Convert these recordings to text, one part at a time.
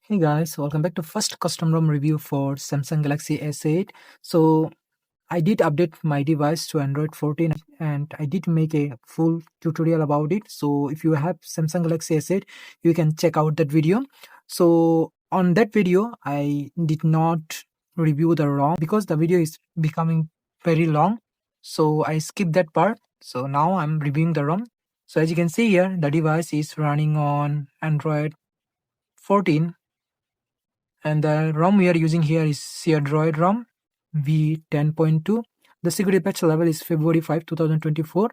Hey guys, welcome back to first custom ROM review for Samsung Galaxy S8. So I did update my device to Android 14 and I did make a full tutorial about it. So if you have Samsung Galaxy S8, you can check out that video. So on that video, I did not review the ROM because the video is becoming very long. So I skipped that part. So now I'm reviewing the ROM. So as you can see here, the device is running on Android 14. And the ROM we are using here is CRDroid ROM v10.2. The security patch level is February 5, 2024.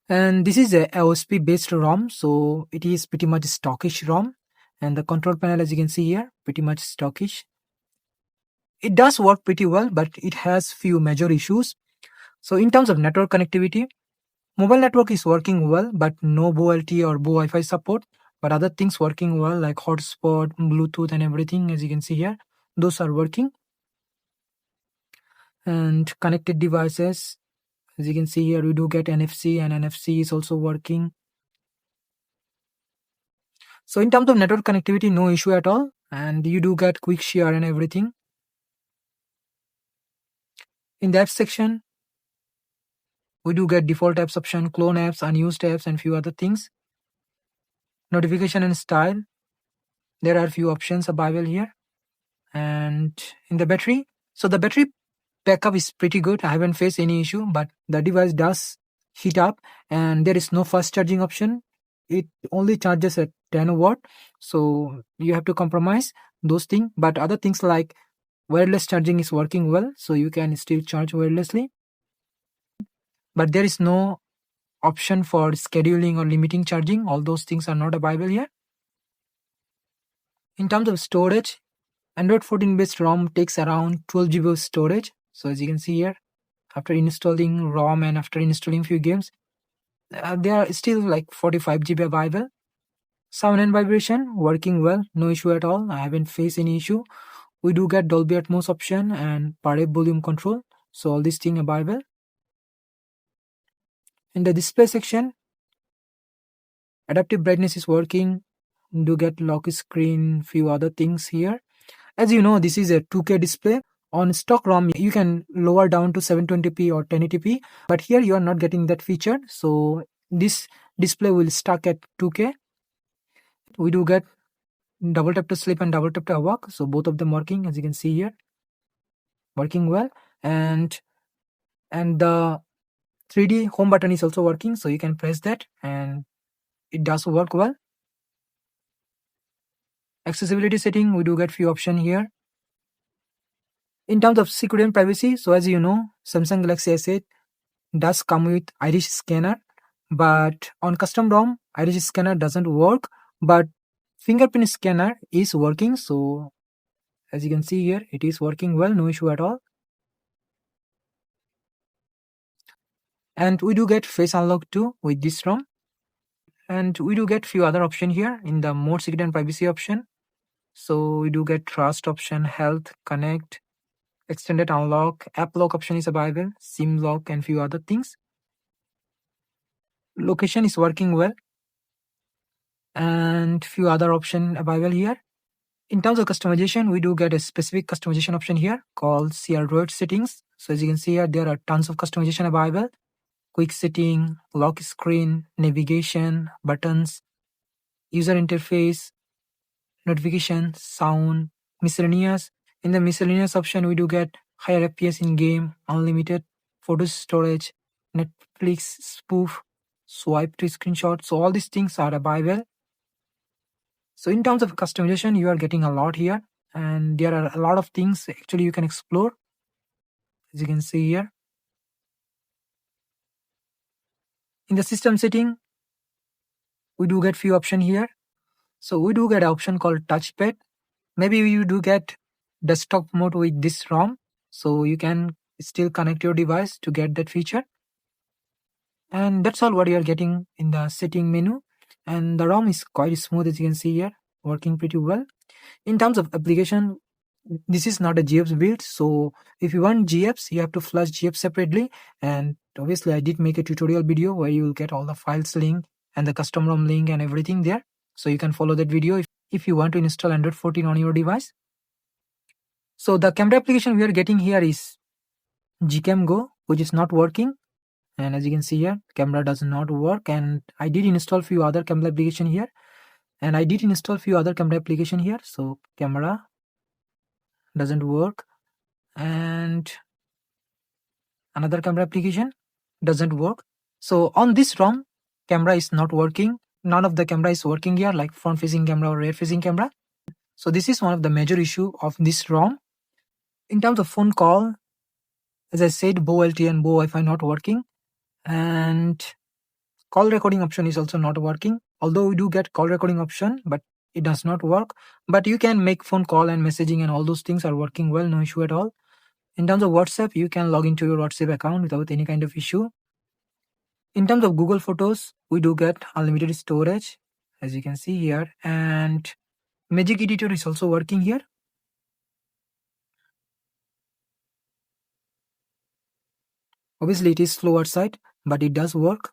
And this is a AOSP-based ROM, so it is pretty much stockish ROM. And the control panel, as you can see here, pretty much stockish. It does work pretty well, but it has few major issues. So in terms of network connectivity, mobile network is working well, but no VoLTE or Wi-Fi support. But other things working well like Hotspot, Bluetooth and everything, as you can see here, those are working. And connected devices, as you can see here, we do get NFC and NFC is also working. So in terms of network connectivity, no issue at all. And you do get quick share and everything. In the apps section, we do get default apps option, clone apps, unused apps and few other things. Notification and style, there are few options available here. And in the battery, so the battery backup is pretty good. I haven't faced any issue, but the device does heat up and there is no fast charging option. It only charges at 10 watt, so you have to compromise those things. But other things like wireless charging is working well, so you can still charge wirelessly. But there is no option for scheduling or limiting charging. All those things are not available here. In terms of storage, Android 14 based ROM takes around 12 GB of storage. So as you can see here, after installing ROM and after installing few games, there are still like 45 GB available. Sound and vibration working well, no issue at all. I haven't faced any issue. We do get Dolby Atmos option and parade volume control. So all these things available. In the display section, adaptive brightness is working. Do get lock screen, few other things here. As you know, this is a 2K display. On stock ROM, you can lower down to 720p or 1080p, but here you are not getting that feature. So this display will stuck at 2K. We do get double tap to sleep and double tap to awake. So both of them working, as you can see here, working well. And the 3D home button is also working, so you can press that and it does work well. Accessibility setting, we do get few options here. In terms of security and privacy, so as you know, Samsung Galaxy S8 does come with iris scanner, but on custom ROM, iris scanner doesn't work, but fingerprint scanner is working. So as you can see here, it is working well, no issue at all. And we do get face unlock too with this ROM. And we do get few other options here in the more security and privacy option. So we do get trust option, health, connect, extended unlock, app lock option is available, SIM lock and few other things. Location is working well and few other options available here. In terms of customization, we do get a specific customization option here called CRDroid settings. So as you can see here, there are tons of customization available. Quick setting, lock screen, navigation, buttons, user interface, notification, sound, miscellaneous. In the miscellaneous option, we do get higher FPS in game, unlimited, photos storage, Netflix spoof, swipe to screenshot. So all these things are available. So in terms of customization, you are getting a lot here and there are a lot of things actually you can explore, as you can see here. In the system setting, we do get few options here. So we do get an option called touchpad. Maybe you do get desktop mode with this ROM, so you can still connect your device to get that feature. And that's all what you are getting in the setting menu. And the ROM is quite smooth, as you can see here, working pretty well. In terms of application, this is not a GApps build, so if you want GApps, you have to flush GApps separately. And obviously I did make a tutorial video where you will get all the files link and the custom ROM link and everything there, so you can follow that video. if you want to install Android 14 on your device. So the camera application we are getting here is Gcam Go, which is not working. And as you can see here, camera does not work. And I did install few other camera application here. So camera doesn't work. And another camera application doesn't work. So on this ROM, camera is not working. None of the camera is working here, like front facing camera or rear facing camera. So this is one of the major issue of this ROM. In terms of phone call, as I said, Bo LTE and Bo Wi-Fi not working, and call recording option is also not working. Although we do get call recording option, but it does not work. But you can make phone call and messaging and all those things are working well, no issue at all. In terms of WhatsApp, you can log into your WhatsApp account without any kind of issue. In terms of Google Photos, we do get unlimited storage, as you can see here, and Magic Editor is also working here. Obviously, it is slow outside, but it does work.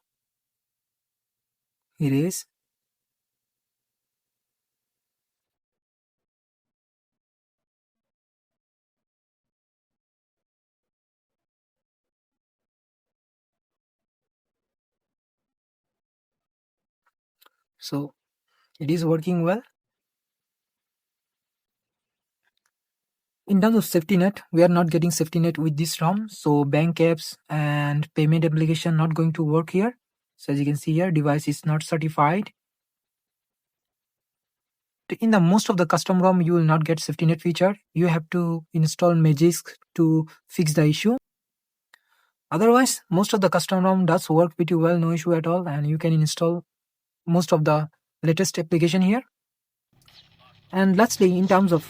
It is. So it is working well. In terms of safety net, we are not getting safety net with this ROM. So bank apps and payment application not going to work here. So as you can see here, device is not certified. In the most of the custom ROM, you will not get safety net feature. You have to install Magisk to fix the issue. Otherwise, most of the custom ROM does work pretty well, no issue at all, and you can install most of the latest application here. And lastly, in terms of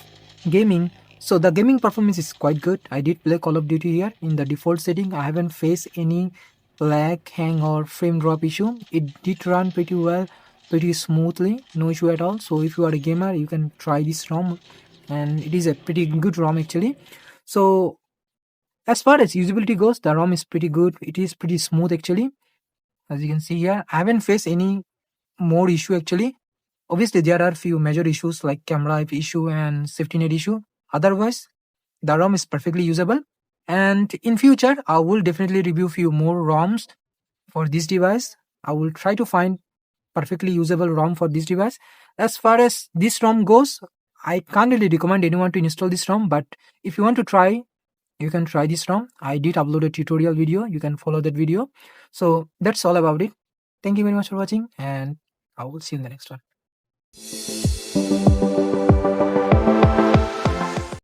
gaming, so the gaming performance is quite good. I did play Call of Duty here in the default setting. I haven't faced any lag, hang or frame drop issue. It did run pretty well, pretty smoothly, no issue at all. So if you are a gamer, you can try this ROM, and it is a pretty good ROM actually. So as far as usability goes, the ROM is pretty good. It is pretty smooth actually. As you can see here, I haven't faced any more issue actually. Obviously, there are few major issues like camera issue and safety net issue. Otherwise, the ROM is perfectly usable. And in future, I will definitely review few more ROMs for this device. I will try to find perfectly usable ROM for this device. As far as this ROM goes, I can't really recommend anyone to install this ROM, but if you want to try, you can try this ROM. I did upload a tutorial video. You can follow that video. So that's all about it. Thank you very much for watching, and I will see you in the next one.